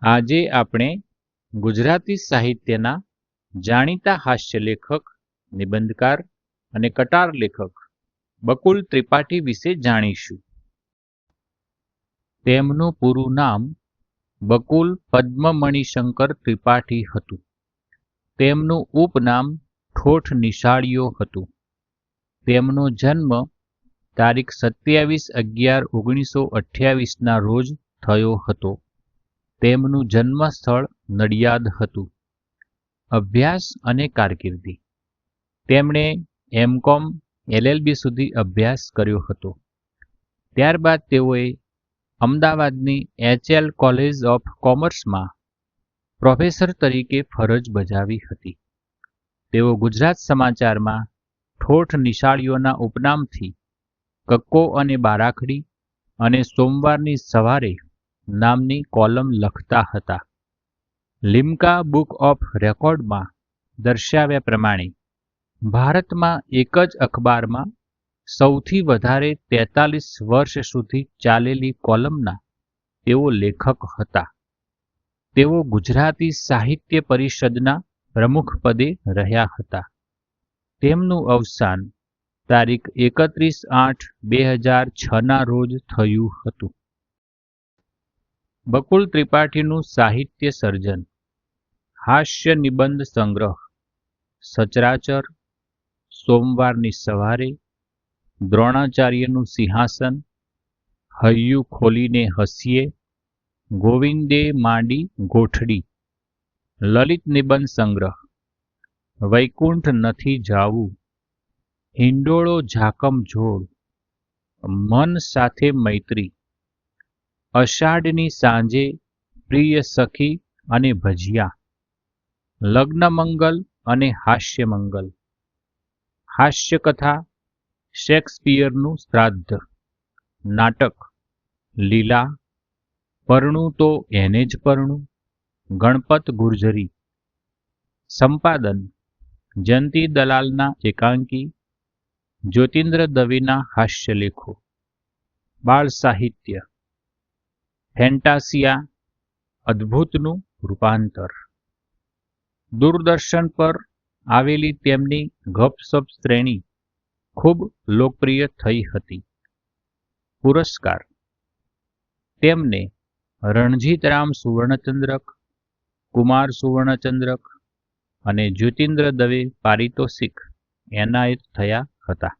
આજે આપણે ગુજરાતી સાહિત્યના જાણીતા હાસ્ય લેખક, નિબંધકાર અને કટાર લેખક બકુલ ત્રિપાઠી વિશે જાણીશું. તેમનું પૂરું નામ બકુલ પદ્મમણિશંકર ત્રિપાઠી હતું. તેમનું ઉપનામ ઠોઠ નિશાળીઓ હતું. તેમનો જન્મ તારીખ 27/11/1928 રોજ થયો હતો. તેમનું જન્મસ્થળ નડિયાદ હતું. અભ્યાસ અને કારકિર્દી. તેમણે M.Com LLB સુધી અભ્યાસ કર્યો હતો. ત્યારબાદ તેઓએ અમદાવાદની HL કોલેજ ઓફ કોમર્સમાં પ્રોફેસર તરીકે ફરજ બજાવી હતી. તેઓ ગુજરાત સમાચારમાં ઠોઠ નિશાળીઓના ઉપનામથી કક્કો અને બારાખડી અને સોમવારની સવારે નામની કોલમ લખતા હતા. લિમ્કા બુક ઓફ રેકોર્ડમાં દર્શાવ્યા પ્રમાણે ભારતમાં એક જ અખબારમાં સૌથી વધારે 43 વર્ષ સુધી ચાલેલી કોલમના તેઓ લેખક હતા. તેઓ ગુજરાતી સાહિત્ય પરિષદના પ્રમુખ પદે રહ્યા હતા. તેમનું અવસાન તારીખ 31/8/2006 રોજ થયું હતું. બકુલ ત્રિપાઠીનું સાહિત્ય સર્જન: હાસ્ય નિબંધ સંગ્રહ સચરાચર, સોમવારની સવારે, દ્રોણાચાર્યનું સિંહાસન, હૈયું ખોલીને હસીએ, ગોવિંદે માંડી ગોઠડી. લલિત નિબંધ સંગ્રહ: વૈકુંઠ નથી જાવું, હિંડોળો ઝાકમ ઝોળ, મન સાથે મૈત્રી, અષાઢની સાંજે પ્રિય સખી અને ભજીયા, લગ્નમંગલ અને હાસ્યમંગલ. હાસ્યકથા: શેક્સપિયરનું શ્રાદ્ધ. નાટક: લીલા, પરણું તો એને જ પરણું, ગણપત ગુર્જરી. સંપાદન: જયંતી દલાલના એકાંકી, જ્યોતિન્દ્ર દવેના હાસ્યલેખો. બાળ સાહિત્ય: ફેન્ટાસિયા, અદ્ભુતનું રૂપાંતર. દૂરદર્શન પર આવેલી તેમની ગપસપ શ્રેણી ખૂબ લોકપ્રિય થઈ હતી. પુરસ્કાર: તેમને રણજીતરામ સુવર્ણચંદ્રક, કુમાર સુવર્ણચંદ્રક અને જ્યોતિન્દ્ર દવે પારિતોષિક એનાયત થયા હતા.